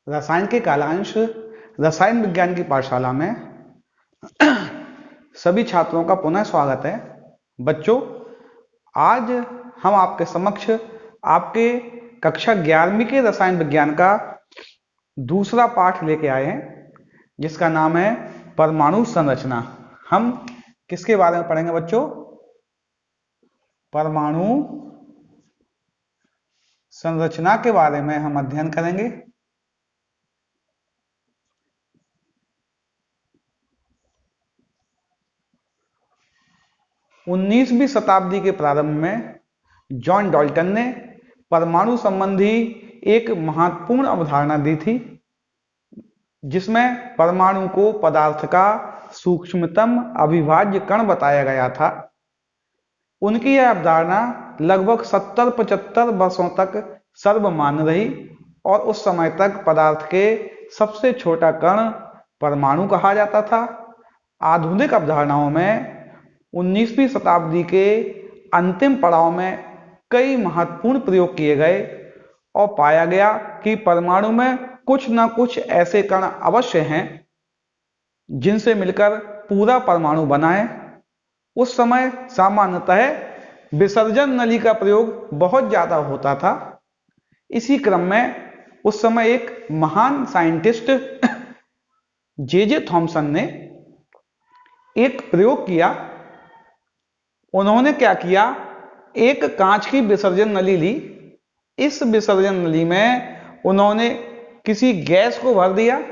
रसायन के कालांश रसायन विज्ञान की पाठशाला में सभी छात्रों का पुनः स्वागत है। बच्चों, आज हम आपके समक्ष आपके कक्षा 11वीं के रसायन विज्ञान का दूसरा पाठ लेके आए हैं, जिसका नाम है परमाणु संरचना। हम किसके बारे में पढ़ेंगे बच्चों? परमाणु संरचना के बारे में हम अध्ययन करेंगे। उन्नीसवीं शताब्दी के प्रारंभ में जॉन डाल्टन ने परमाणु संबंधी एक महत्वपूर्ण अवधारणा दी थी, जिसमें परमाणु को पदार्थ का सूक्ष्मतम अविभाज्य कण बताया गया था। उनकी यह अवधारणा लगभग 70-75 वर्षों तक सर्वमान्य रही और उस समय तक पदार्थ के सबसे छोटा कण परमाणु कहा जाता था। आधुनिक अवधारणाओं में 19वीं शताब्दी के अंतिम पड़ाव में कई महत्वपूर्ण प्रयोग किए गए और पाया गया कि परमाणु में कुछ न कुछ ऐसे कण अवश्य हैं जिनसे मिलकर पूरा परमाणु बना है। उस समय सामान्यतः विसर्जन नली का प्रयोग बहुत ज्यादा होता था। इसी क्रम में उस समय एक महान साइंटिस्ट जे थॉमसन ने एक प्रयोग किया। उन्होंने क्या किया, एक कांच की विसर्जन नली ली। इस विसर्जन नली में उन्होंने किसी गैस को भर दिया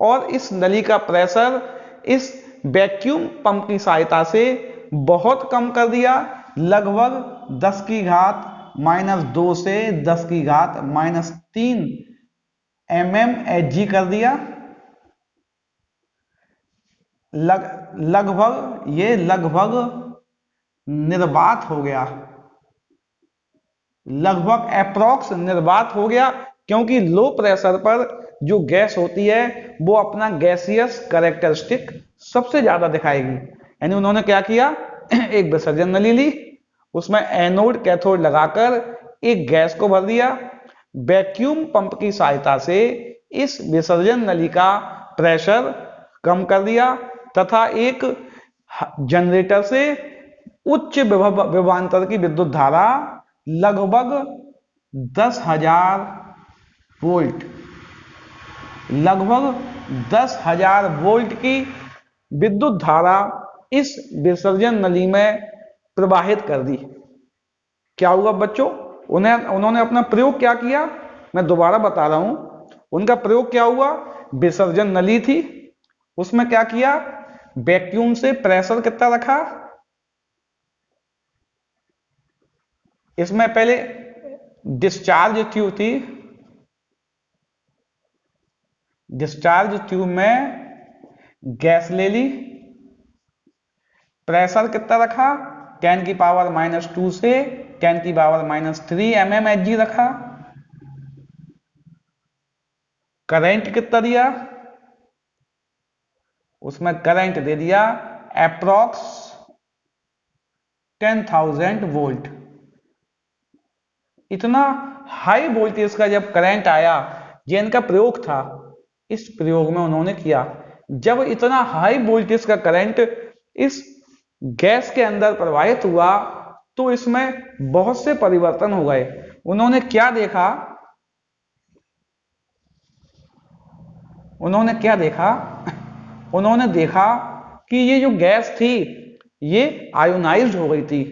और इस नली का प्रेशर इस वैक्यूम पंप की सहायता से बहुत कम कर दिया, लगभग 10 की घात -2 से 10 की घात -3 mmHg कर दिया। लगभग निर्वात हो गया, लगभग अप्रॉक्स निर्वात हो गया, क्योंकि लो प्रेशर पर जो गैस होती है वो अपना गैसियस कैरेक्टरिस्टिक सबसे ज्यादा दिखाएगी। यानी उन्होंने क्या किया, एक विसर्जन नली ली, उसमें एनोड कैथोड लगाकर एक गैस को भर दिया, वैक्यूम पंप की सहायता से इस विसर्जन नली का प्रेशर कम कर दिया तथा एक जनरेटर से उच्च विभवांतर की विद्युत धारा लगभग 10,000 वोल्ट, लगभग 10,000 वोल्ट की विद्युत धारा इस विसर्जन नली में प्रवाहित कर दी। क्या हुआ बच्चों? उन्होंने अपना प्रयोग क्या किया, मैं दोबारा बता रहा हूं। उनका प्रयोग क्या हुआ, विसर्जन नली थी, उसमें क्या किया, वैक्यूम से प्रेशर कितना रखा, इसमें पहले डिस्चार्ज ट्यूब थी, डिस्चार्ज ट्यूब में गैस ले ली, प्रेशर कितना रखा, 10 की पावर -2 से 10 की पावर -3 mmHg रखा। करंट कितना दिया, उसमें करंट दे दिया अप्रॉक्स 10,000 वोल्ट। इतना हाई वोल्टेज का जब करंट आया, ये इनका प्रयोग था, इस प्रयोग में उन्होंने किया, जब इतना हाई वोल्टेज का करंट इस गैस के अंदर प्रवाहित हुआ तो इसमें बहुत से परिवर्तन हो गए। उन्होंने क्या देखा, उन्होंने देखा कि ये जो गैस थी ये आयोनाइज्ड हो गई थी।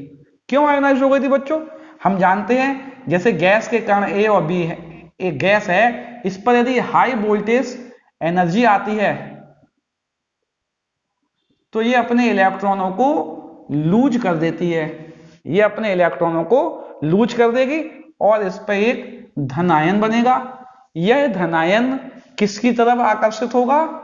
क्यों आयोनाइज्ड हो गई थी बच्चों? हम जानते हैं जैसे गैस के कण ए और बी है, एक गैस है, इस पर यदि हाई वोल्टेज एनर्जी आती है तो ये अपने इलेक्ट्रॉनों को लूज कर देती है, ये अपने इलेक्ट्रॉनों को लूज कर देगी और इस पर एक धनायन बनेगा। यह धनायन किसकी तरफ आकर्षित होगा,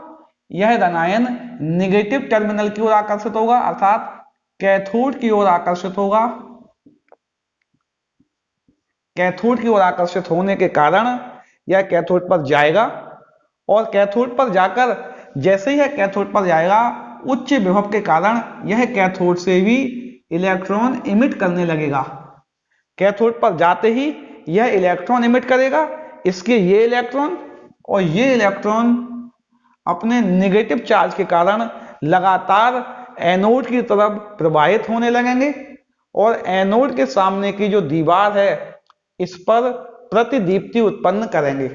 यह धनायन नेगेटिव टर्मिनल की ओर आकर्षित होगा, अर्थात कैथोड की ओर आकर्षित होगा। कैथोड की ओर आकर्षित होने के कारण यह कैथोड पर जाएगा और कैथोड पर जाकर जैसे ही यह कैथोड पर जाएगा, उच्च विभव के कारण यह कैथोड से भी इलेक्ट्रॉन इमिट करने लगेगा। कैथोड पर जाते ही यह इलेक्ट्रॉन इमिट करेगा, इसके ये इलेक्ट्रॉन और ये इलेक्ट्रॉन अपने नेगेटिव चार्ज के कारण लगातार एनोड की तरफ प्रवाहित होने लगेंगे और एनोड के सामने की जो दीवार है इस पर प्रतिदीप्ति उत्पन्न करेंगे,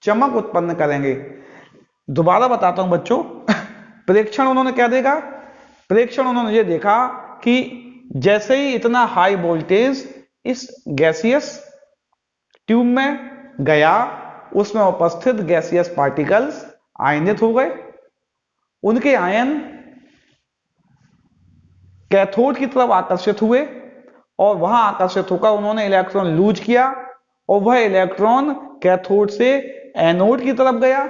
चमक उत्पन्न करेंगे। दोबारा बताता हूं बच्चों, प्रेक्षण उन्होंने क्या देखा? प्रेक्षण उन्होंने ये देखा कि जैसे ही इतना हाई वोल्टेज इस गैसियस ट्यूब में गया, उसमें उपस्थित गैसियस पार्टिकल्स आयनित हो गए। उनके आयन कैथोड की तरफ आकर्षित हुए और वहां आकर्षित होकर उन्होंने इलेक्ट्रॉन लूज किया और वह इलेक्ट्रॉन कैथोड से एनोड की तरफ गया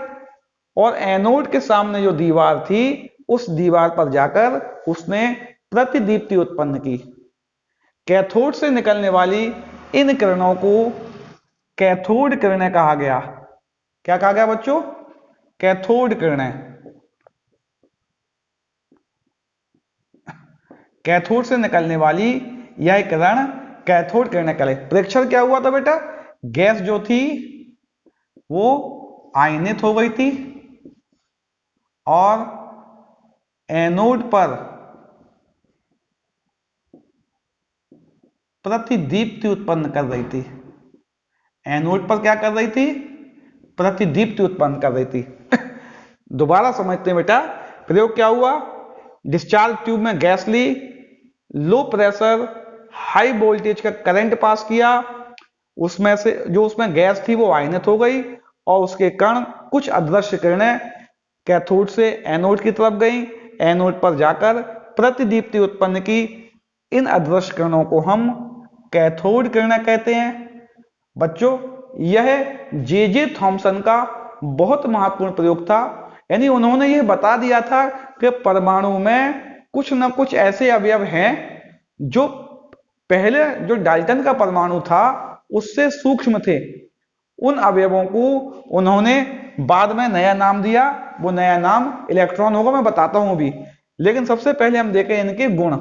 और एनोड के सामने जो दीवार थी उस दीवार पर जाकर उसने प्रतिदीप्ति उत्पन्न की। कैथोड से निकलने वाली इन किरणों को कैथोड किरणें कहा गया। क्या कहा गया बच्चों? कैथोड किरणें। कैथोड से निकलने वाली यह किरण कैथोड किरणें कहलाती। प्रेक्षण क्या हुआ था बेटा? गैस जो थी वो आयनित हो गई थी और एनोड पर प्रतिदीप्ति उत्पन्न कर रही थी। एनोड पर क्या कर रही थी? प्रतिदीप्ति उत्पन्न कर रही थी। दोबारा समझते हैं बेटा, प्रयोग क्या हुआ? डिस्चार्ज ट्यूब में गैस ली, लो प्रेशर हाई वोल्टेज का करंट पास किया, उसमें से जो उसमें गैस थी वो आयनित हो गई और उसके कण कुछ अदृश्य किरणें कैथोड से एनोड की तरफ गई, एनोड पर जाकर प्रतिदीप्ति उत्पन्न की। इन अदृश्य किरणों को हम कैथोड किरणें कहते हैं। बच्चों, यह जे थॉमसन का बहुत महत्वपूर्ण प्रयोग था। यानी उन्होंने ये बता दिया था कि परमाणु में कुछ न कुछ ऐसे अवयव हैं जो पहले जो डाल्टन का परमाणु था उससे सूक्ष्म थे। उन अवयवों को उन्होंने बाद में नया नाम दिया, वो नया नाम इलेक्ट्रॉन होगा, मैं बताता हूं अभी। लेकिन सबसे पहले हम देखें इनके गुण।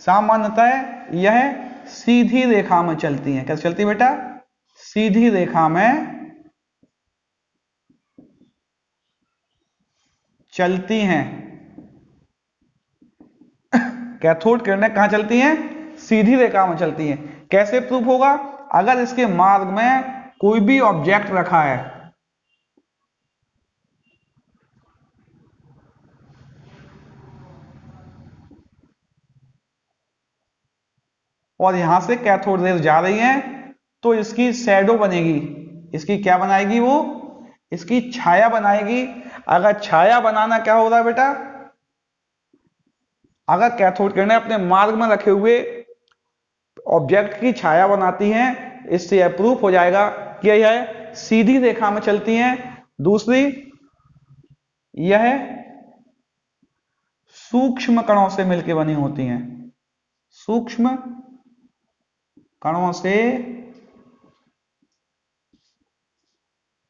सामान्यतः यह सीधी रेखा में चलती हैं। कैसे चलती बेटा? सीधी रेखा में चलती हैं। कैथोड किरणें कहां चलती हैं? सीधी रेखा में चलती हैं। कैसे प्रूफ होगा? अगर इसके मार्ग में कोई भी ऑब्जेक्ट रखा है, और यहां से कैथोड रेज जा रही हैं, तो इसकी शैडो बनेगी। इसकी क्या बनाएगी? वो इसकी छाया बनाएगी। अगर छाया बनाना क्या हो रहा है बेटा? अगर कैथोड किरणें अपने मार्ग में रखे हुए ऑब्जेक्ट की छाया बनाती हैं, इससे यह प्रूफ हो जाएगा कि यह सीधी रेखा में चलती हैं। दूसरी, यह सूक्ष्म कणों से मिलकर बनी होती हैं। सूक्ष्म कणों से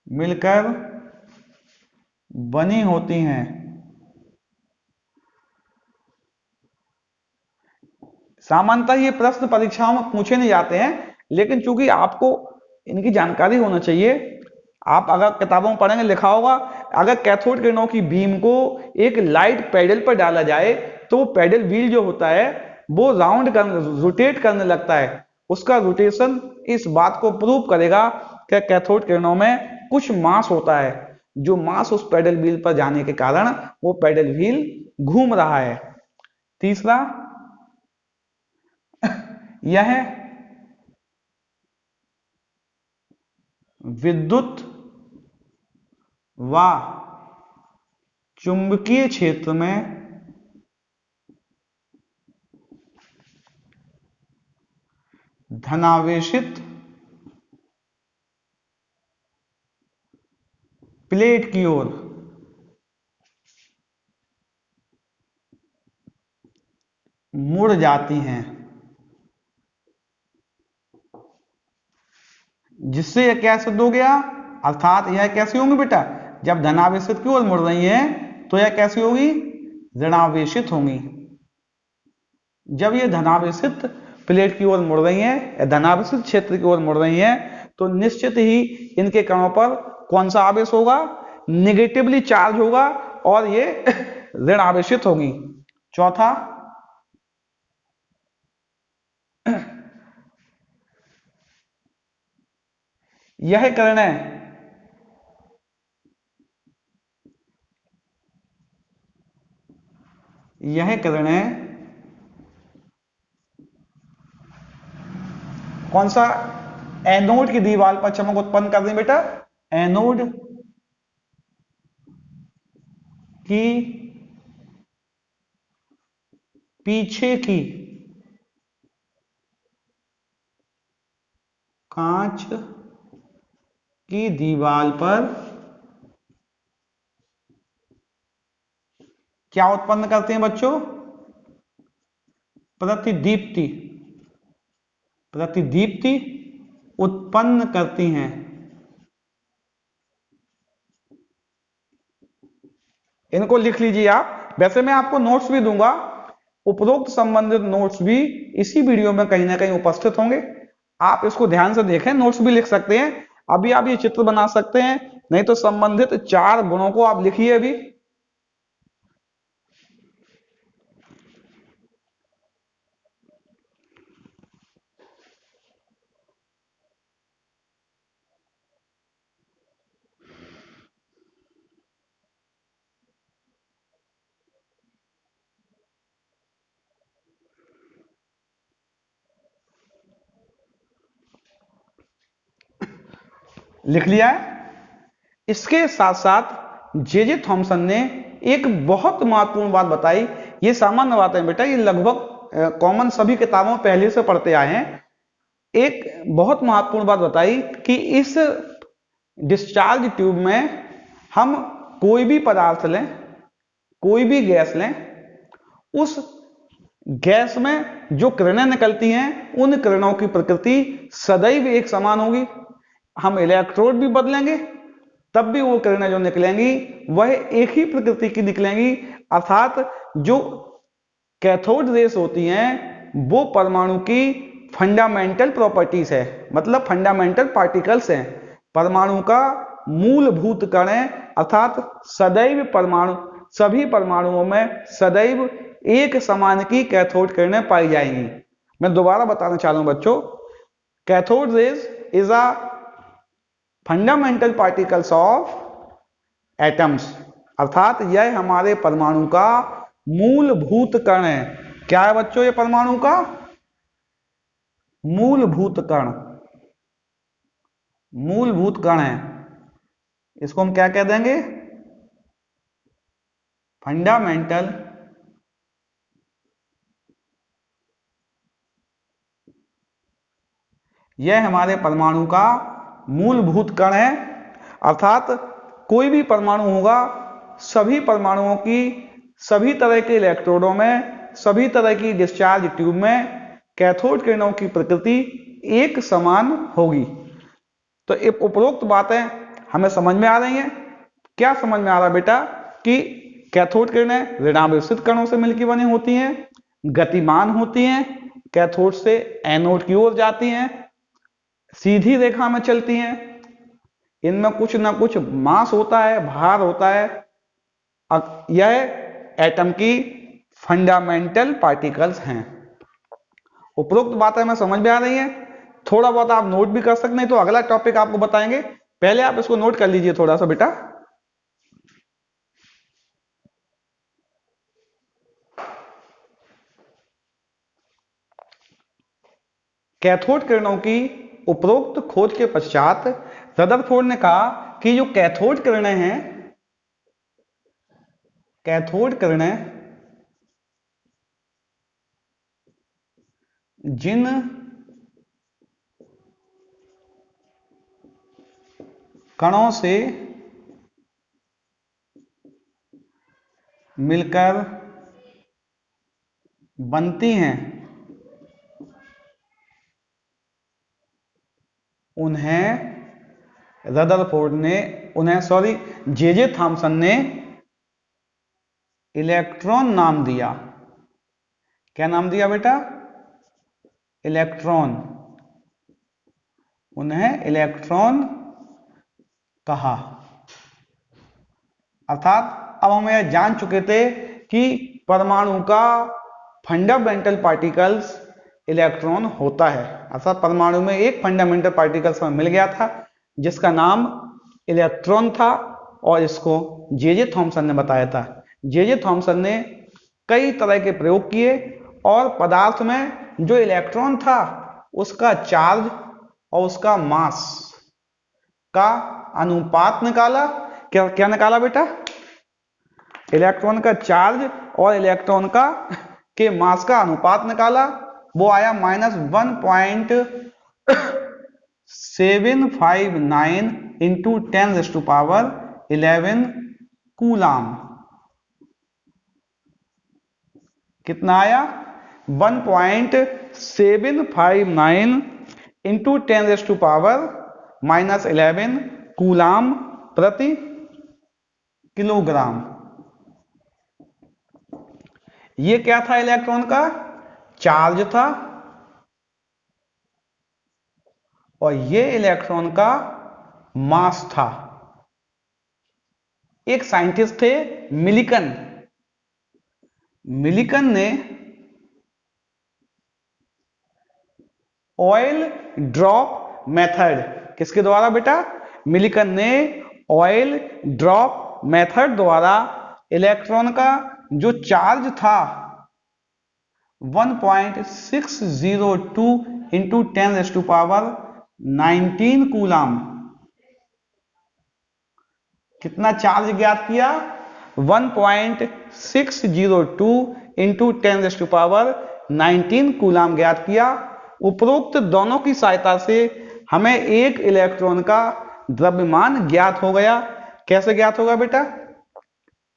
मिलकर बनी होती हैं। सामान्यतः ये प्रश्न परीक्षाओं में पूछे नहीं जाते हैं, लेकिन चूंकि आपको इनकी जानकारी होना चाहिए, आप अगर किताबों में पढ़ेंगे लिखा होगा, अगर कैथोड किरणों की बीम को एक लाइट पैडल पर डाला जाए तो वो पैडल व्हील जो होता है वो रोटेट करने लगता है। उसका रोटेशन इस बात को प्रूव करेगा कि कैथोड किरणों में कुछ मास होता है, जो मास उस पैडल व्हील पर जाने के कारण वो पैडल व्हील घूम रहा है। तीसरा, यह विद्युत व चुंबकीय क्षेत्र में धनावेशित प्लेट की ओर मुड़ जाती हैं, जिससे यह क्या सिद्ध हो गया? अर्थात यह कैसी होंगी बेटा? जब धनावेशित की ओर मुड़ रही हैं तो यह कैसी होगी? ऋणावेशित होंगी। जब ये धनावेशित प्लेट की ओर मुड़ रही हैं या धनावेशित क्षेत्र की ओर मुड़ रही हैं तो निश्चित ही इनके कणों पर कौन सा आवेश होगा, निगेटिवली चार्ज होगा और ये ऋण आवेशित होगी। चौथा, यह किरणें कौन सा एनोड की दीवार पर चमक उत्पन्न कर दें बेटा, एनोड की पीछे की कांच की दीवार पर क्या उत्पन्न करते हैं बच्चों, प्रतिदीप्ति, प्रतिदीप्ति उत्पन्न करती हैं। इनको लिख लीजिए आप। वैसे मैं आपको नोट्स भी दूंगा, उपरोक्त संबंधित नोट्स भी इसी वीडियो में कहीं ना कहीं उपस्थित होंगे। आप इसको ध्यान से देखें, नोट्स भी लिख सकते हैं। अभी आप ये चित्र बना सकते हैं, नहीं तो संबंधित 4 गुणों को आप लिखिए अभी। लिख लिया है। इसके साथ साथ जे थॉमसन ने एक बहुत महत्वपूर्ण बात बताई। ये सामान्य बात है बेटा, ये लगभग कॉमन सभी किताबों में पहले से पढ़ते आए हैं। एक बहुत महत्वपूर्ण बात बताई कि इस डिस्चार्ज ट्यूब में हम कोई भी पदार्थ लें, कोई भी गैस लें, उस गैस में जो किरणें निकलती हैं उन किरणों की प्रकृति सदैव एक समान होगी। हम इलेक्ट्रोड भी बदलेंगे तब भी वो किरणें जो निकलेंगी वह एक ही प्रकृति की निकलेंगी। अर्थात जो कैथोड रेस होती हैं वो परमाणु की फंडामेंटल प्रॉपर्टीज है, मतलब फंडामेंटल पार्टिकल्स हैं, परमाणु का मूलभूत कण है। अर्थात सदैव परमाणु, सभी परमाणुओं में सदैव एक समान की कैथोड किरणें पाई जाएंगी। मैं दोबारा बताना चाह रहा हूं बच्चों, cathode rays is a fundamental particles of atoms, अर्थात यह हमारे परमाणु का मूलभूत कण है। क्या है बच्चों, ये परमाणु का मूलभूत कण, मूलभूत कण है। इसको हम क्या कह देंगे, फंडामेंटल यह हमारे परमाणु का मूलभूत कण है। अर्थात कोई भी परमाणु होगा, सभी परमाणुओं की सभी तरह के इलेक्ट्रोडों में, सभी तरह की डिस्चार्ज ट्यूब में कैथोड किरणों की प्रकृति एक समान होगी। तो ये उपरोक्त बातें हमें समझ में आ रही हैं। क्या समझ में आ रहा बेटा कि कैथोड किरणें ऋणावेशित कणों से मिलकर बनी होती हैं, गतिमान होती हैं, कैथोड से एनोड की ओर जाती हैं, सीधी रेखा में चलती हैं, इनमें कुछ ना कुछ मास होता है, भार होता है। यह एटम की फंडामेंटल पार्टिकल्स हैं। उपरोक्त बातें हमें समझ में आ रही हैं। थोड़ा बहुत आप नोट भी कर सकते हैं, तो अगला टॉपिक आपको बताएंगे, पहले आप इसको नोट कर लीजिए थोड़ा सा बेटा। कैथोड किरणों की उपरोक्त खोज के पश्चात रदरफोर्ड ने कहा कि जो कैथोड किरणें हैं, कैथोड किरणें जिन कणों से मिलकर बनती हैं जे थॉमसन ने इलेक्ट्रॉन नाम दिया। क्या नाम दिया बेटा, इलेक्ट्रॉन। उन्हें इलेक्ट्रॉन कहा। अर्थात अब हम यह जान चुके थे कि परमाणु का फंडामेंटल पार्टिकल्स इलेक्ट्रॉन होता है। अर्थात परमाणु में एक फंडामेंटल पार्टिकल्स हमें मिल गया था जिसका नाम इलेक्ट्रॉन था, और इसको जे थॉमसन ने बताया था। जे थॉमसन ने कई तरह के प्रयोग किए और पदार्थ में जो इलेक्ट्रॉन था उसका चार्ज और उसका मास का अनुपात निकाला। क्या क्या निकाला बेटा? इलेक्ट्रॉन का चार्ज और इलेक्ट्रॉन का के मास का अनुपात निकाला। वो आया -1.759 इंटू 10⁻11 कूलाम। कितना आया? 1.759 इंटू 10⁻11 कूलाम प्रति किलोग्राम। ये क्या था? इलेक्ट्रॉन का चार्ज था, और ये इलेक्ट्रॉन का मास था। एक साइंटिस्ट थे मिलिकन। मिलिकन ने ऑयल ड्रॉप मेथड, किसके द्वारा बेटा? मिलिकन ने ऑयल ड्रॉप मेथड द्वारा इलेक्ट्रॉन का जो चार्ज था 1.602 इंटू 10⁻19 कूलाम। कितना चार्ज ज्ञात किया? 1.602 इंटू 10⁻19 कूलाम ज्ञात किया। उपरोक्त दोनों की सहायता से हमें एक इलेक्ट्रॉन का द्रव्यमान ज्ञात हो गया। कैसे ज्ञात होगा बेटा?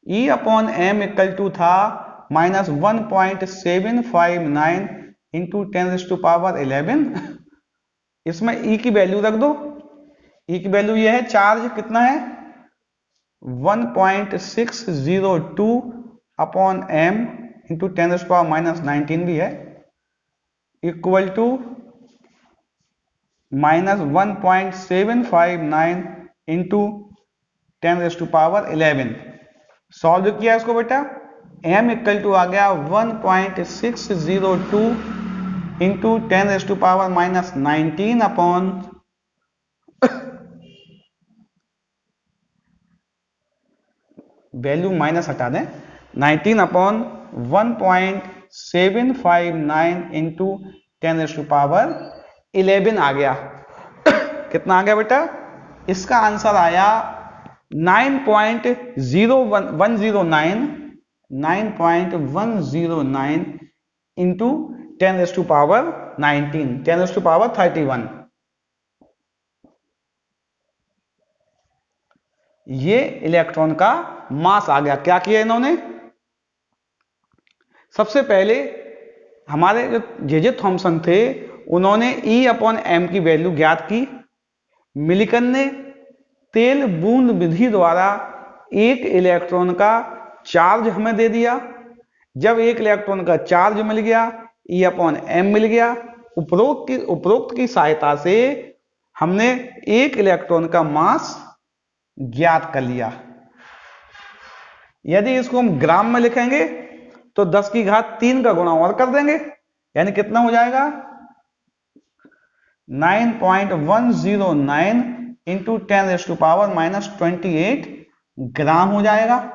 E/m इक्वल टू था -1.759 इंटू 10⁻11। इसमें E की वैल्यू रख दो। E की वैल्यू यह है, चार्ज कितना है? 1.602/m इंटू 10⁻19 भी है, इक्वल टू -1.759 इंटू 10⁻11। सॉल्व किया इसको बेटा, m इक्वल टू आ गया 1.602 इंटू 10⁻19 अपॉन वैल्यू माइनस हटा दें, 19 अपॉन 1.759 इंटू 10⁻11 आ गया। कितना आ गया बेटा? इसका आंसर आया 9.109 इंटू 10⁻31। ये इलेक्ट्रॉन का मास आ गया। क्या किया इन्होंने? सबसे पहले हमारे जो जे थॉमसन थे उन्होंने E/m की वैल्यू ज्ञात की। मिलिकन ने तेल बूंद विधि द्वारा एक इलेक्ट्रॉन का चार्ज हमें दे दिया। जब एक इलेक्ट्रॉन का चार्ज मिल गया, E/m मिल गया, उपरोक्त की सहायता से हमने एक इलेक्ट्रॉन का मास ज्ञात कर लिया। यदि इसको हम ग्राम में लिखेंगे तो 10⁻³ का गुणा और कर देंगे, यानी कितना हो जाएगा? 9.109 इंटू 10⁻28 ग्राम हो जाएगा।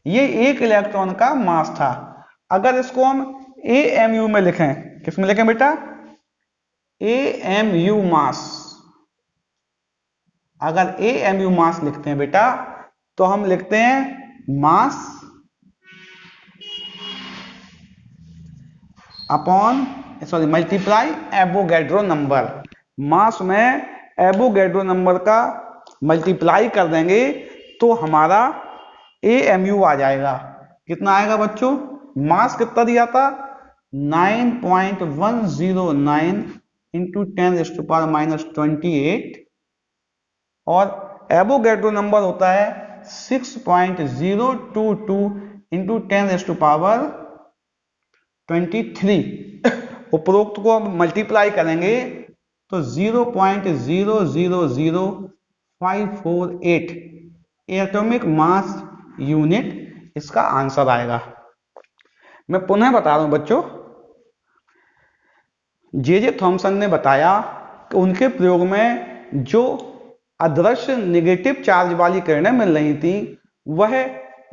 ये एक इलेक्ट्रॉन का मास था। अगर इसको हम AMU में लिखें, किसमें लिखें बेटा? AMU मास। अगर AMU मास लिखते हैं बेटा तो हम लिखते हैं mass upon multiply Avogadro number. Mass में एवोगैड्रो नंबर का मल्टीप्लाई कर देंगे तो हमारा AMU आ जाएगा। कितना आएगा बच्चों? मास कितना दिया था? 9.109 इंटू 10⁻28 और एवोगैड्रो नंबर होता है 6.022 इंटू 10⁻23। उपरोक्त को अब मल्टीप्लाई करेंगे तो 0.000548 एटॉमिक मास यूनिट इसका आंसर आएगा। मैं पुनः बता रहा हूं बच्चों, जे थॉमसन ने बताया कि उनके प्रयोग में जो अदृश्य नेगेटिव चार्ज वाली किरणें मिल रही थी वह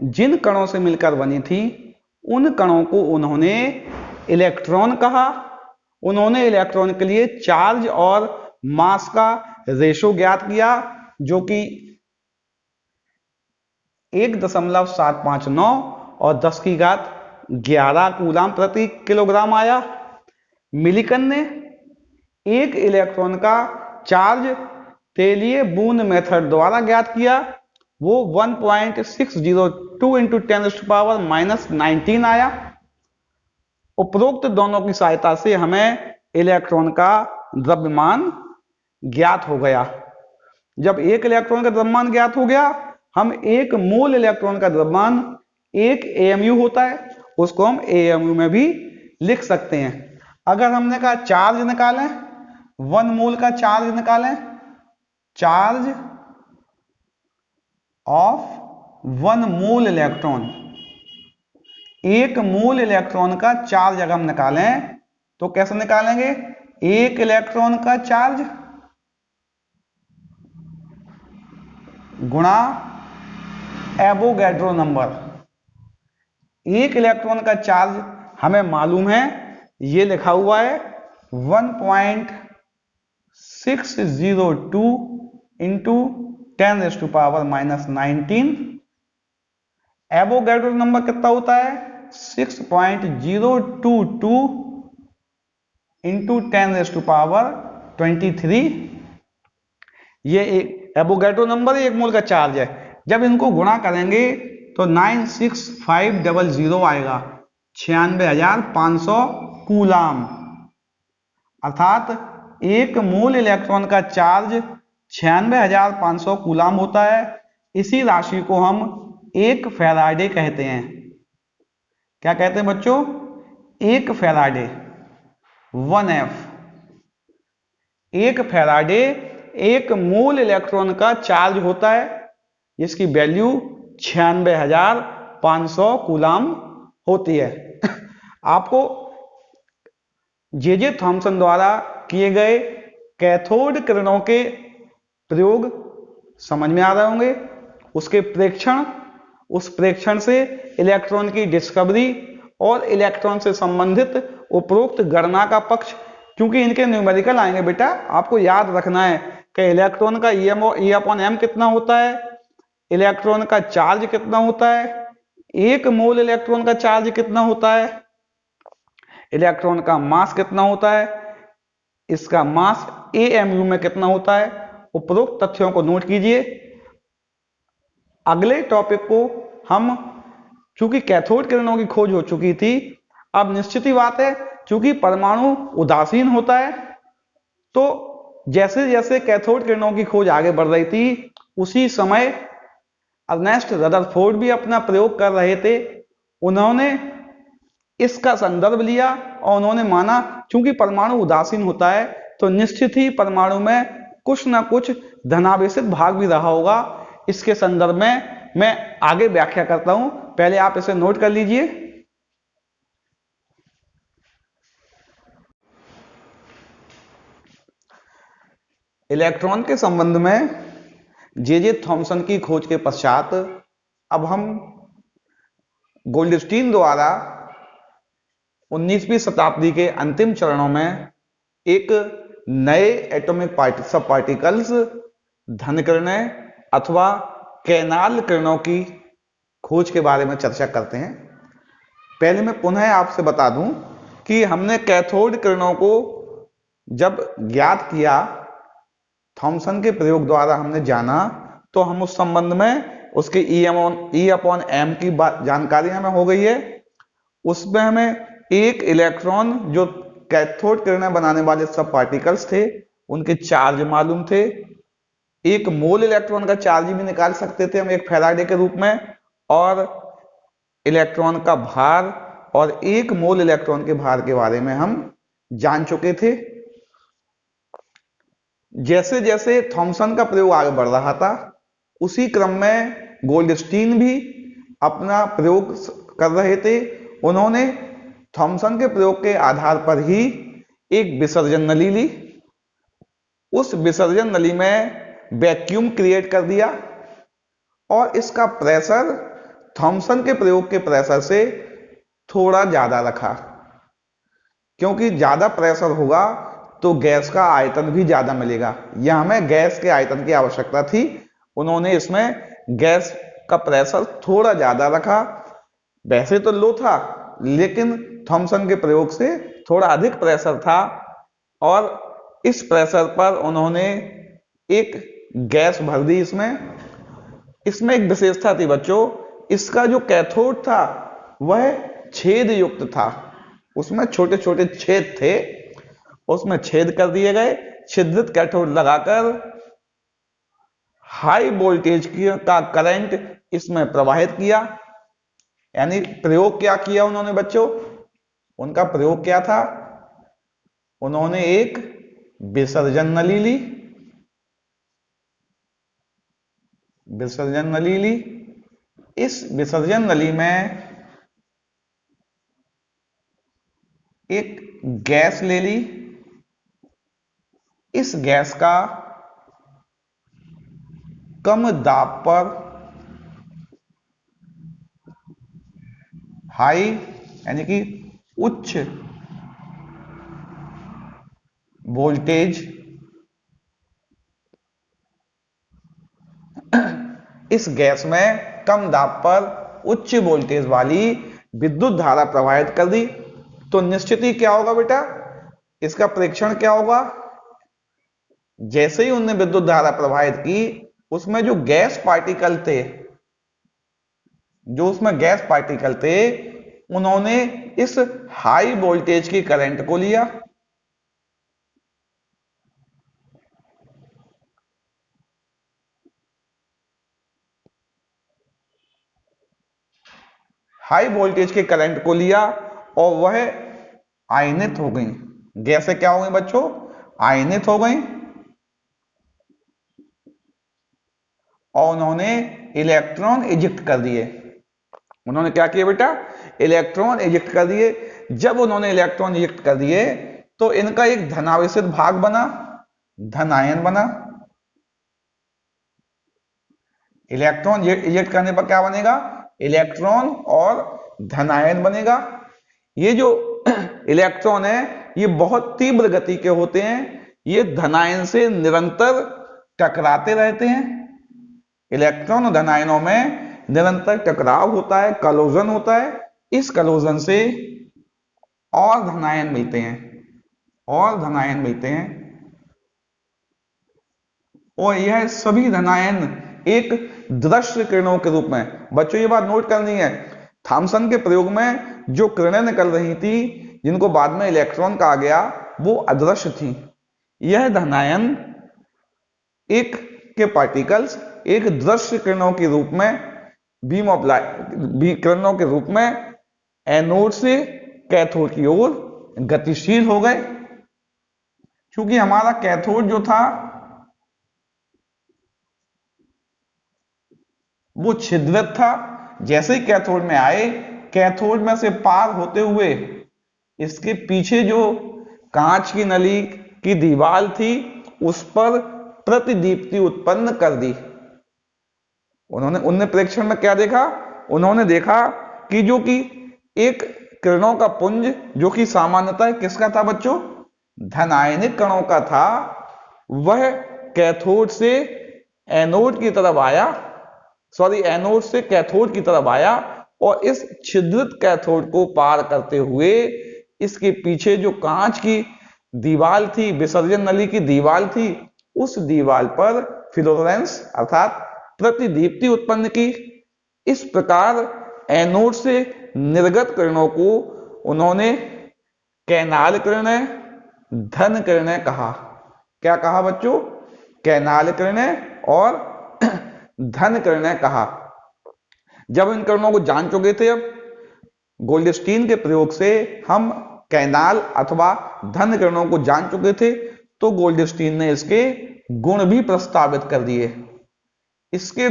जिन कणों से मिलकर बनी थी उन कणों को उन्होंने इलेक्ट्रॉन कहा। उन्होंने इलेक्ट्रॉन के लिए चार्ज और मास का रेशो ज्ञात किया जो कि 1.759 और 10⁻11 कूलाम प्रति किलोग्राम आया। मिलिकन ने एक इलेक्ट्रॉन का चार्ज तेलीय बूंद मेथड द्वारा ज्ञात किया, वो 1.602 × 10⁻⁻19 आया। उपरोक्त दोनों की सहायता से हमें इलेक्ट्रॉन का द्रव्यमान ज्ञात हो गया। जब एक इलेक्ट्रॉन का द्रव्यमान ज्ञात हो गया, हम एक मोल इलेक्ट्रॉन का द्रव्यमान 1 AMU होता है, उसको हम AMU में भी लिख सकते हैं। अगर हमने कहा चार्ज निकालें, 1 मोल का चार्ज निकालें, चार्ज ऑफ 1 मोल इलेक्ट्रॉन, एक मोल इलेक्ट्रॉन का चार्ज अगर हम निकालें तो कैसे निकालेंगे? एक इलेक्ट्रॉन का चार्ज गुणा एवोगैड्रो नंबर। एक इलेक्ट्रॉन का चार्ज हमें मालूम है, ये लिखा हुआ है 1.602 × 10⁻⁻19। एवोगैड्रो नंबर कितना होता है? 6.022 × 10⁻23। ये एक एवोगैड्रो नंबर एक मोल का चार्ज है। जब इनको गुणा करेंगे तो 96500 आएगा, 96,500 कूलाम। अर्थात एक मोल इलेक्ट्रॉन का चार्ज 96,500 कूलाम होता है। इसी राशि को हम 1 फैराडे कहते हैं। क्या कहते हैं बच्चों? 1 फैराडे, 1F। 1 फैराडे एक मोल इलेक्ट्रॉन का चार्ज होता है, जिसकी वैल्यू 96,500 कूलाम होती है। आपको जे थॉमसन द्वारा किए गए कैथोड किरणों के प्रयोग समझ में आ रहे होंगे। उसके प्रेक्षण, उस प्रेक्षण से इलेक्ट्रॉन की डिस्कवरी और इलेक्ट्रॉन से संबंधित उपरोक्त गणना का पक्ष, क्योंकि इनके न्यूमेरिकल आएंगे बेटा, आपको याद रखना है कि इलेक्ट्रॉन का E/m कितना होता है, इलेक्ट्रॉन का चार्ज कितना होता है, एक मोल इलेक्ट्रॉन का चार्ज कितना होता है, इलेक्ट्रॉन का मास कितना होता है, इसका मास AMU में कितना होता है। उपरोक्त तथ्यों को नोट कीजिए। अगले टॉपिक को हम, चूंकि कैथोड किरणों की खोज हो चुकी थी, अब निश्चित ही बात है चूंकि परमाणु उदासीन होता है, तो जैसे जैसे कैथोड किरणों की खोज आगे बढ़ रही थी उसी समय अर्नेस्ट रदरफोर्ड भी अपना प्रयोग कर रहे थे। उन्होंने इसका संदर्भ लिया और उन्होंने माना चूंकि परमाणु उदासीन होता है तो निश्चित ही परमाणु में कुछ ना कुछ धनावेशित भाग भी रहा होगा। इसके संदर्भ में मैं आगे व्याख्या करता हूं, पहले आप इसे नोट कर लीजिए। इलेक्ट्रॉन के संबंध में जे थॉमसन की खोज के पश्चात अब हम गोल्डस्टीन द्वारा 19वीं शताब्दी के अंतिम चरणों में एक नए एटॉमिक सब पार्टिकल्स धन किरणें अथवा कैनाल किरणों की खोज के बारे में चर्चा करते हैं। पहले मैं पुनः आपसे बता दूं कि हमने कैथोड किरणों को जब ज्ञात किया, थॉमसन के प्रयोग द्वारा हमने जाना, तो हम उस संबंध में उसके E/m की जानकारी हमें हो गई है। उसमें हमें एक इलेक्ट्रॉन, जो कैथोड किरणें बनाने वाले सब पार्टिकल्स थे, उनके चार्ज मालूम थे। एक मोल इलेक्ट्रॉन का चार्ज भी निकाल सकते थे हम एक फैराडे के रूप में, और इलेक्ट्रॉन का भार और एक मोल इलेक्ट्रॉन के भार के बारे में हम जान चुके थे। जैसे जैसे थॉमसन का प्रयोग आगे बढ़ रहा था, उसी क्रम में गोल्डस्टीन भी अपना प्रयोग कर रहे थे। उन्होंने थॉमसन के प्रयोग के आधार पर ही एक विसर्जन नली ली, उस विसर्जन नली में वैक्यूम क्रिएट कर दिया और इसका प्रेशर थॉमसन के प्रयोग के प्रेशर से थोड़ा ज्यादा रखा, क्योंकि ज्यादा प्रेशर होगा तो गैस का आयतन भी ज्यादा मिलेगा। यह हमें गैस के आयतन की आवश्यकता थी, उन्होंने इसमें गैस का प्रेशर थोड़ा ज्यादा रखा। वैसे तो लो था, लेकिन थॉमसन के प्रयोग से थोड़ा अधिक प्रेशर था और इस प्रेशर पर उन्होंने एक गैस भर दी इसमें एक विशेषता थी बच्चों, इसका जो कैथोड था वह छेद युक्त था, उसमें छोटे छोटे छेद थे, उसमें छेद कर दिए गए। छिद्रित कैथोड लगाकर हाई वोल्टेज का करंट इसमें प्रवाहित किया। यानी प्रयोग क्या किया उन्होंने बच्चों, उनका प्रयोग क्या था, उन्होंने एक विसर्जन नली ली, विसर्जन नली ली। इस विसर्जन नली में एक गैस ले ली, इस गैस का कम दाब पर हाई यानी कि उच्च वोल्टेज, इस गैस में कम दाब पर उच्च वोल्टेज वाली विद्युत धारा प्रवाहित कर दी। तो निश्चित ही क्या होगा बेटा, इसका परीक्षण क्या होगा, जैसे ही उन्होंने विद्युत धारा प्रवाहित की उसमें जो गैस पार्टिकल थे, जो उसमें गैस पार्टिकल थे, उन्होंने इस हाई वोल्टेज की करंट को लिया, हाई वोल्टेज के करंट को लिया और वह आयनित हो गई। गैसें क्या हो गई बच्चों, आयनित हो गई और उन्होंने इलेक्ट्रॉन इजेक्ट कर दिए। उन्होंने क्या किया बेटा, इलेक्ट्रॉन इजेक्ट कर दिए। जब उन्होंने इलेक्ट्रॉन इजेक्ट कर दिए तो इनका एक धनावेशित भाग बना, धनायन बना। इलेक्ट्रॉन इजेक्ट करने पर क्या बनेगा, इलेक्ट्रॉन और धनायन बनेगा। ये जो इलेक्ट्रॉन है ये बहुत तीव्र गति के होते हैं, ये धनायन से निरंतर टकराते रहते हैं। इलेक्ट्रॉन और धनायनों में निरंतर टकराव होता है, कलोजन होता है। इस कलोजन से और धनायन मिलते हैं, और धनायन मिलते हैं, और यह सभी धनायन एक दृश्य किरणों के रूप में, बच्चों ये बात नोट करनी है, थॉमसन के प्रयोग में जो किरणें निकल रही थी जिनको बाद में इलेक्ट्रॉन कहा गया, वो अदृश्य थी। यह धनायन एक के पार्टिकल्स एक दृश्य किरणों के रूप में, बीम ऑफ लाइट किरणों के रूप में एनोड से कैथोड की ओर गतिशील हो गए। क्योंकि हमारा कैथोड जो था वो छिद्रित था, जैसे ही कैथोड में आए, कैथोड में से पार होते हुए इसके पीछे जो कांच की नली की दीवार थी उस पर प्रतिदीप्ति उत्पन्न कर दी। उन्होंने परीक्षण में क्या देखा, उन्होंने देखा कि जो कि एक किरणों का पुंज जो कि सामान्यतः किसका था बच्चों, धनायनिक कणों का था, वह कैथोड से एनोड की तरफ आया, एनोड से कैथोड की तरफ आया और इस छिद्रित कैथोड को पार करते हुए इसके पीछे जो कांच की दीवार थी, विसर्जन नली की दीवार थी, उस दीवार पर फ्लोरेंस अर्थात प्रतिदीप्ति उत्पन्न की। इस प्रकार एनोड से निर्गत किरणों को उन्होंने कैनाल किरणें, धन किरणें कहा। क्या कहा बच्चों, कैनाल किरणें और धन किरणें कहा। जब इन किरणों को जान चुके थे, अब गोल्डस्टीन के प्रयोग से हम कैनाल अथवा धन किरणों को जान चुके थे, तो गोल्डस्टीन ने इसके गुण भी प्रस्तावित कर दिए। इसके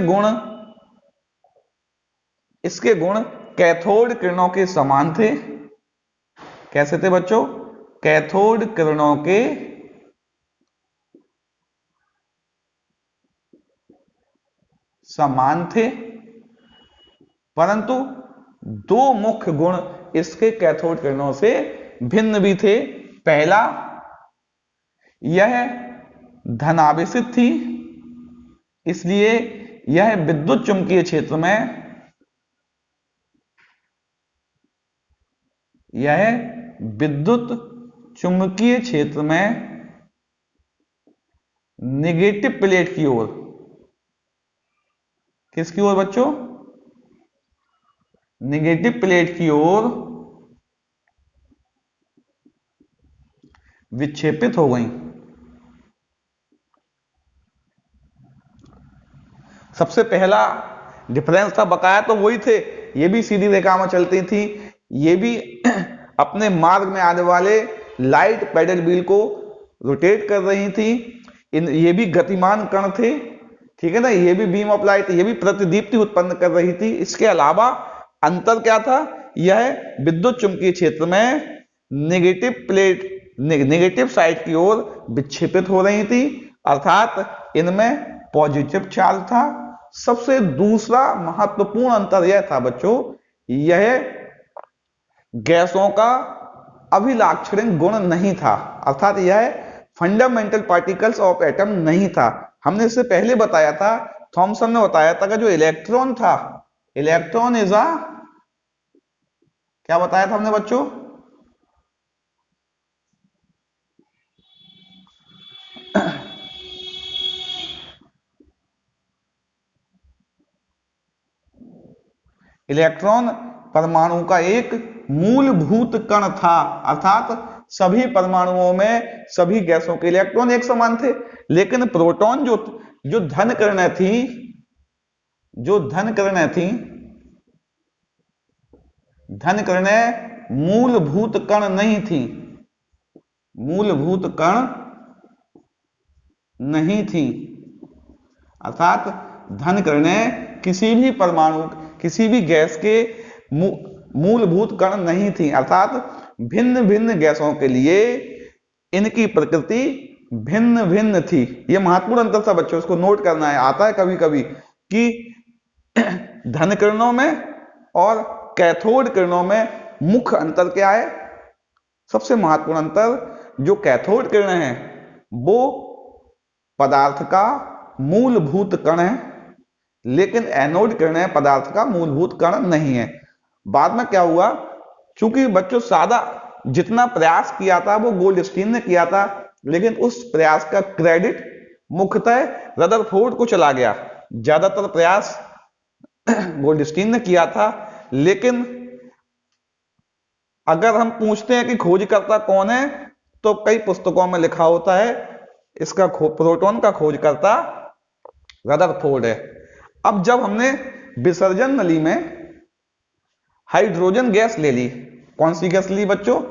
गुण कैथोड किरणों के समान थे। कैसे थे बच्चों? कैथोड किरणों के समान थे, परंतु दो मुख्य गुण इसके कैथोड किरणों से भिन्न भी थे। पहला, यह धनावेशित थी, इसलिए यह विद्युत चुंबकीय क्षेत्र में नेगेटिव प्लेट की ओर, किसकी ओर बच्चों? नेगेटिव प्लेट की ओर विक्षेपित हो गई। सबसे पहला डिफरेंस था, बकाया तो वही थे, ये भी सीधी रेखा में चलती थी, ये भी अपने मार्ग में आने वाले लाइट पैडल व्हील को रोटेट कर रही थी। ये भी गतिमान कण थे, ठीक है ना, ये भी बीम ऑफ लाइट, ये भी प्रतिदीप्ति उत्पन्न कर रही थी। इसके अलावा अंतर क्या था? यह विद्युत चुंबकीय क्षेत्र में नेगेटिव साइड की ओर विक्षेपित हो रही थी, अर्थात इनमें पॉजिटिव चार्ज था। सबसे दूसरा महत्वपूर्ण अंतर यह था बच्चों, यह गैसों का अभिलाक्षणिक गुण नहीं था, अर्थात यह फंडामेंटल पार्टिकल्स ऑफ एटम नहीं था। हमने इससे पहले बताया था, थॉमसन ने बताया था कि जो इलेक्ट्रॉन था, इलेक्ट्रॉन इज अ, क्या बताया था हमने बच्चों? इलेक्ट्रॉन परमाणु का एक मूलभूत कण था, अर्थात सभी परमाणुओं में सभी गैसों के इलेक्ट्रॉन एक समान थे। लेकिन प्रोटॉन जो धन किरणें थी, धन किरणें मूलभूत कण नहीं थी, मूलभूत कण नहीं थी, अर्थात धन किरणें किसी भी परमाणु, किसी भी गैस के मूलभूत कण नहीं थी, अर्थात भिन्न भिन्न गैसों के लिए इनकी प्रकृति भिन्न भिन्न थी। यह महत्वपूर्ण अंतर था बच्चों, इसको नोट करना है। आता है कभी कभी कि धन किरणों में और कैथोड किरणों में मुख्य अंतर क्या है? सबसे महत्वपूर्ण अंतर, जो कैथोड किरणें हैं वो पदार्थ का मूलभूत कण है, लेकिन एनोड किरणें पदार्थ का मूलभूत कण नहीं है। बाद में क्या हुआ, चूंकि बच्चों सादा जितना प्रयास किया था वो गोल्डस्टीन ने किया था, लेकिन उस प्रयास का क्रेडिट मुख्यतः रदरफोर्ड को चला गया। ज्यादातर प्रयास गोल्डस्टीन ने किया था, लेकिन अगर हम पूछते हैं कि खोजकर्ता कौन है, तो कई पुस्तकों में लिखा होता है इसका प्रोटॉन का खोजकर्ता रदरफोर्ड है। अब जब हमने विसर्जन नली में हाइड्रोजन गैस ले ली, कौन सी गैस ली बच्चों?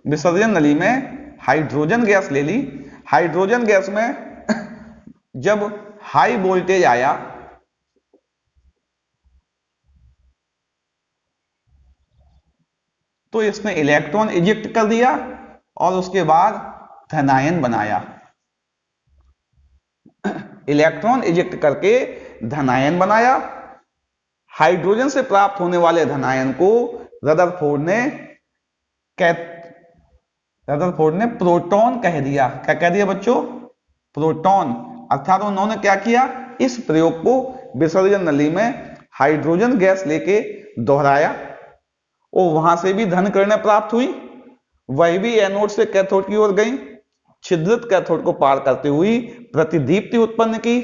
विसर्जन नली में हाइड्रोजन गैस ले ली। हाइड्रोजन गैस में जब हाई वोल्टेज आया तो इसने इलेक्ट्रॉन इजेक्ट कर दिया और उसके बाद धनायन बनाया। इलेक्ट्रॉन इजेक्ट करके धनायन बनाया। हाइड्रोजन से प्राप्त होने वाले धनायन को रदरफोर्ड ने प्रोटॉन कह दिया। क्या कह दिया बच्चों? प्रोटॉन। अर्थात उन्होंने क्या किया, इस प्रयोग को विसर्जन नली में हाइड्रोजन गैस लेके दोहराया और वहां से भी धन किरणें प्राप्त हुई, वही भी एनोड से कैथोड की ओर गई, छिद्रित कैथोड को पार करते हुई प्रतिदीप्ति उत्पन्न की।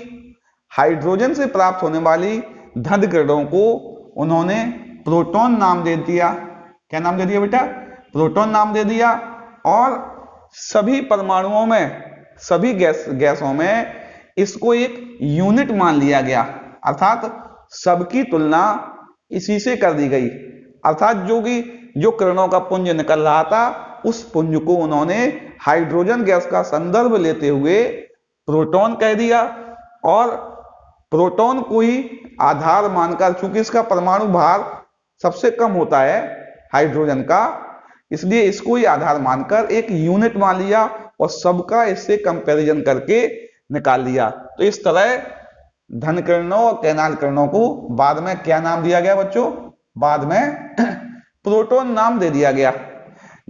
हाइड्रोजन से प्राप्त होने वाली धन किरणों को उन्होंने प्रोटॉन नाम दे दिया। क्या नाम दे दिया बेटा? प्रोटॉन नाम दे दिया। और सभी परमाणुओं में, सभी गैसों में इसको एक यूनिट मान लिया गया, अर्थात सबकी तुलना इसी से कर दी गई। अर्थात जो किरणों का पुंज निकल रहा था, उस पुंज को उन्होंने हाइड्रोजन गैस का संदर्भ लेते हुए प्रोटॉन कह दिया, और प्रोटॉन को ही आधार मानकर, चूंकि इसका परमाणु भार सबसे कम होता है हाइड्रोजन का, इसलिए इसको ही आधार मानकर एक यूनिट मान लिया और सबका इससे कंपैरिजन करके निकाल लिया। तो इस तरह धन किरणों और कैनाल किरणों को बाद में क्या नाम दिया गया बच्चों? बाद में प्रोटॉन नाम दे दिया गया।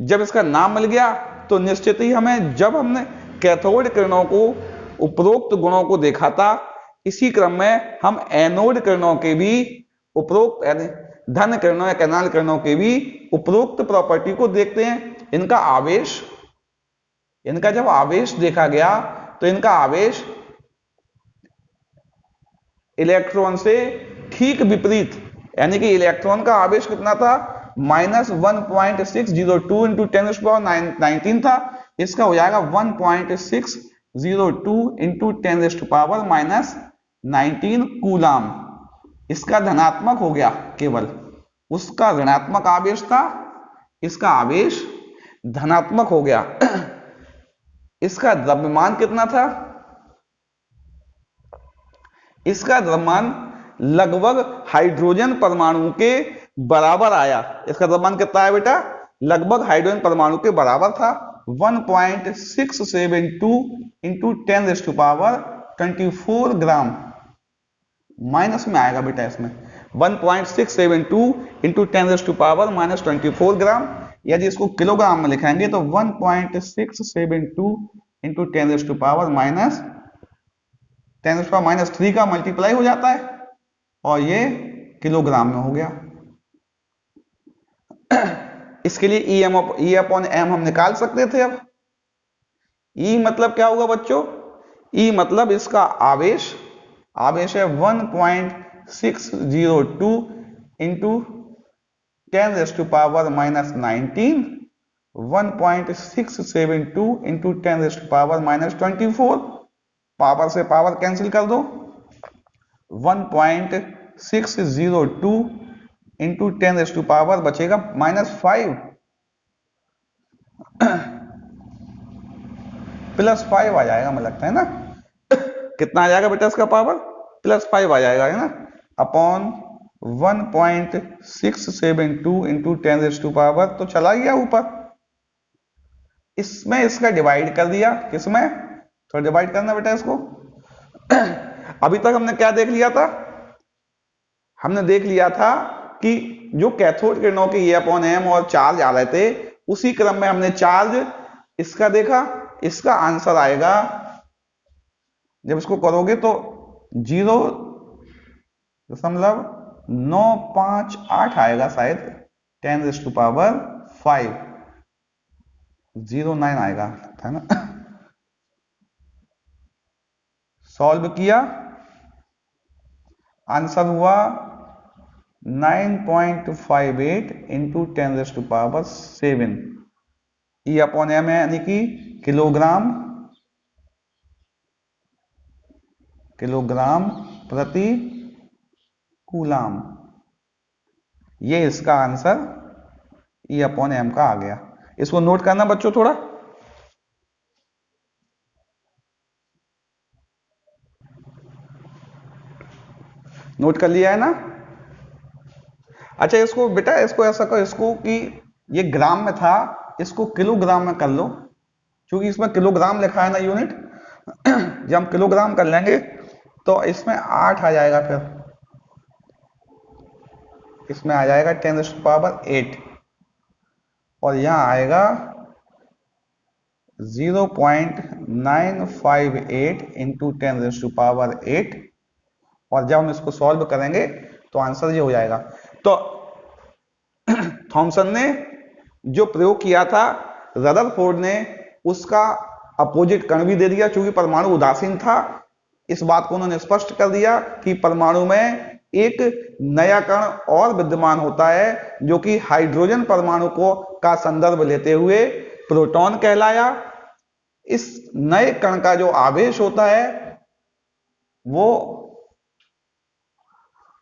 जब इसका नाम मिल गया तो निश्चित ही हमें, जब हमने कैथोड किरणों को उपरोक्त गुणों को देखा था, इसी क्रम में हम एनोड किरणों के भी उपरोक्त, यानी धन किरणों या कैनाल किरणों के भी उपरोक्त प्रॉपर्टी को देखते हैं। इनका आवेश, इनका जब आवेश देखा गया तो इनका आवेश इलेक्ट्रॉन से ठीक विपरीत, यानी कि इलेक्ट्रॉन का आवेश कितना था? -1.602 इंटू 10⁻19 था। इसका हो जाएगा 1.602 इंटू 10⁻19 कूलाम। इसका धनात्मक हो गया केवल, उसका ऋणात्मक आवेश था, इसका आवेश धनात्मक हो गया। इसका द्रव्यमान कितना था? इसका द्रव्यमान लगभग हाइड्रोजन परमाणु के बराबर आया। इसका द्रव्यमान कितना है बेटा? लगभग हाइड्रोजन परमाणु के बराबर था। 1.672 इंटू 10⁻24 ग्राम, माइनस में आएगा बेटा इसमें। 1.672 इंटू 10⁻24 ग्राम। यदि इसको किलोग्राम में लिखेंगे तो 1.672 इंटू 10⁻³ का मल्टीप्लाई हो जाता है और ये किलोग्राम में हो गया। इसके लिए E अपॉन M हम निकाल सकते थे। अब E मतलब क्या होगा बच्चों? E मतलब इसका आवेश, आवेश है 1.602 इंटू 10⁻⁻19, 1.672 इंटू 10⁻⁻24, पावर से पावर कैंसिल कर दो, 1.602 इंटू 10⁻, बचेगा -5, +5 आ जाएगा, मुझे लगता है ना। कितना आ जाएगा बेटा इसका पावर? +5 आ जाएगा, है ना, अपॉन 1.672 इंटू 10⁻, तो चला गया ऊपर। इसमें इसका डिवाइड कर दिया, किसमें? थोड़ा डिवाइड करना बेटा इसको। अभी तक हमने क्या देख लिया था? हमने देख लिया था कि जो कैथोड किरणों के E/m और चार्ज आ रहे थे, उसी क्रम में हमने चार्ज इसका देखा। इसका आंसर आएगा, जब इसको करोगे तो 0.958 आएगा शायद, 10⁵ 09 आएगा, है ना। सॉल्व किया, आंसर हुआ 9.58 इंटू 10⁻7। E/m है, यानी कि किलोग्राम प्रति कूलाम। ये इसका आंसर E/m का आ गया। इसको नोट करना बच्चों थोड़ा। नोट कर लिया है ना? अच्छा, इसको बेटा, इसको ऐसा करो, इसको कि ये ग्राम में था, इसको किलोग्राम में कर लो, क्योंकि इसमें किलोग्राम लिखा है ना यूनिट। जब हम किलोग्राम कर लेंगे तो इसमें 8 आ जाएगा, फिर इसमें आ जाएगा 10⁸, और यहां आएगा 0.958 इंटू 10⁸, और जब हम इसको सॉल्व करेंगे तो आंसर ये हो जाएगा। तो थॉमसन ने जो प्रयोग किया था, रदरफोर्ड ने उसका अपोजिट कण भी दे दिया, क्योंकि परमाणु उदासीन था। इस बात को उन्होंने स्पष्ट कर दिया कि परमाणु में एक नया कण और विद्यमान होता है, जो कि हाइड्रोजन परमाणु को का संदर्भ लेते हुए प्रोटॉन कहलाया। इस नए कण का जो आवेश होता है वो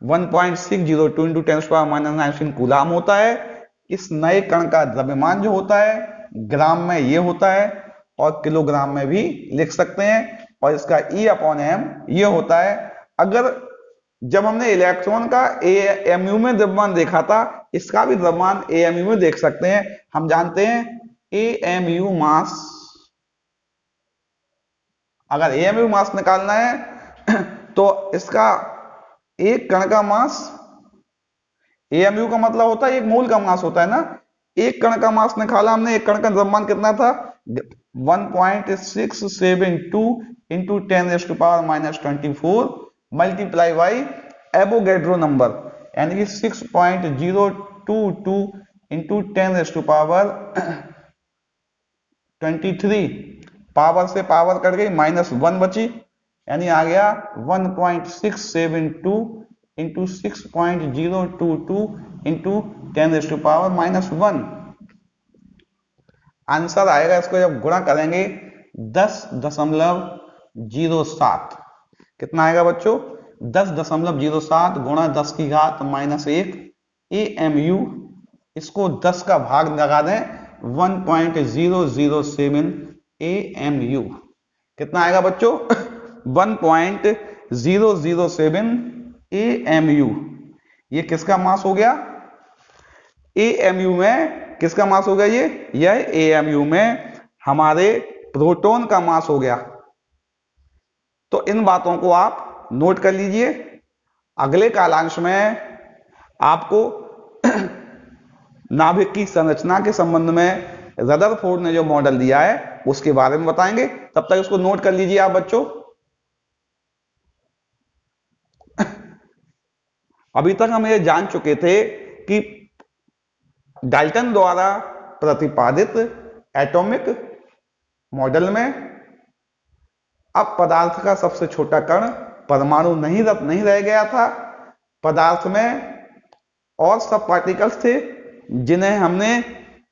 1.602 इंटू 10⁻⁻19 कूलाम होता है। इस नए कण का द्रव्यमान जो होता है ग्राम में ये होता है, और किलोग्राम में भी लिख सकते हैं। और इसका E/m ये होता है। अगर जब हमने इलेक्ट्रॉन का AMU में द्रव्यमान देखा था, इसका भी द्रव्यमान AMU में देख सकते हैं। हम जानते हैं AMU मास, अगर AMU मास निकालना है तो इसका एक कण का मास, AMU का मतलब होता है एक मोल का मास होता है ना। एक कण का मास निकाला हमने, एक कण का द्रव्यमान कितना था 1.672 into 10⁻⁻24 multiply by Avogadro number, यानी कि 6.022 इंटू 10⁻23। पावर से पावर कट गई, -1 बची, यानी आ गया 1.672 इंटू 6.022 इंटू 10⁻⁻1। आंसर आएगा, इसको जब गुणा करेंगे 10.07। कितना आएगा बच्चों 10.07 गुणा 10 की घात -1 AMU। इसको 10 का भाग लगा दें 1.007 AMU। कितना आएगा बच्चों 1.007 AMU। ये किसका मास हो गया AMU में, किसका मास हो गया यह AMU में हमारे प्रोटॉन का मास हो गया। तो इन बातों को आप नोट कर लीजिए। अगले कालांश में आपको नाभिक की संरचना के संबंध में रदरफोर्ड ने जो मॉडल दिया है उसके बारे में बताएंगे। तब तक इसको नोट कर लीजिए आप बच्चों। अभी तक हम ये जान चुके थे कि डाल्टन द्वारा प्रतिपादित एटॉमिक मॉडल में अब पदार्थ का सबसे छोटा कण परमाणु नहीं रह गया था। पदार्थ में और सब पार्टिकल्स थे जिन्हें हमने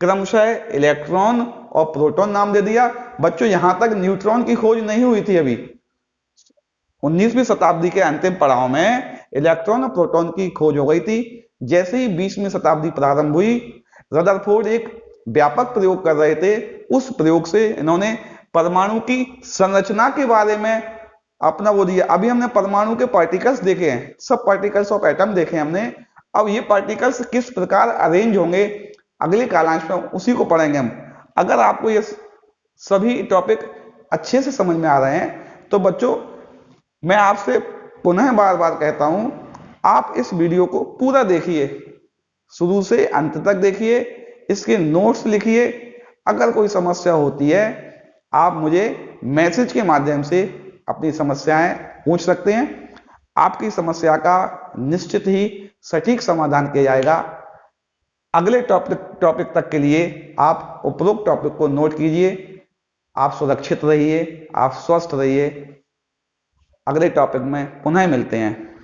क्रमशः इलेक्ट्रॉन और प्रोटॉन नाम दे दिया। बच्चों यहां तक न्यूट्रॉन की खोज नहीं हुई थी। अभी 19वीं शताब्दी के अंतिम पड़ाव में इलेक्ट्रॉन और प्रोटॉन की खोज हो गई थी। जैसे ही 20वीं शताब्दी प्रारंभ हुई, रदरफोर्ड एक व्यापक प्रयोग कर रहे थे। उस प्रयोग से इन्होंने परमाणु की संरचना के बारे में अपना वो दिया। अभी हमने परमाणु के पार्टिकल्स देखे हैं, सब पार्टिकल्स ऑफ एटम देखे हमने। अब ये पार्टिकल्स किस प्रकार अरेंज होंगे अगले कालांश में उसी को पढ़ेंगे हम। अगर आपको ये सभी टॉपिक अच्छे से समझ में आ रहे हैं तो बच्चों मैं आपसे पुनः बार बार कहता हूं, आप इस वीडियो को पूरा देखिए, शुरू से अंत तक देखिए, इसके नोट्स लिखिए। अगर कोई समस्या होती है आप मुझे मैसेज के माध्यम से अपनी समस्याएं पूछ सकते हैं। आपकी समस्या का निश्चित ही सटीक समाधान किया जाएगा। अगले टॉपिक तक के लिए आप उपरोक्त टॉपिक को नोट कीजिए। आप सुरक्षित रहिए, आप स्वस्थ रहिए। अगले टॉपिक में पुनः मिलते हैं।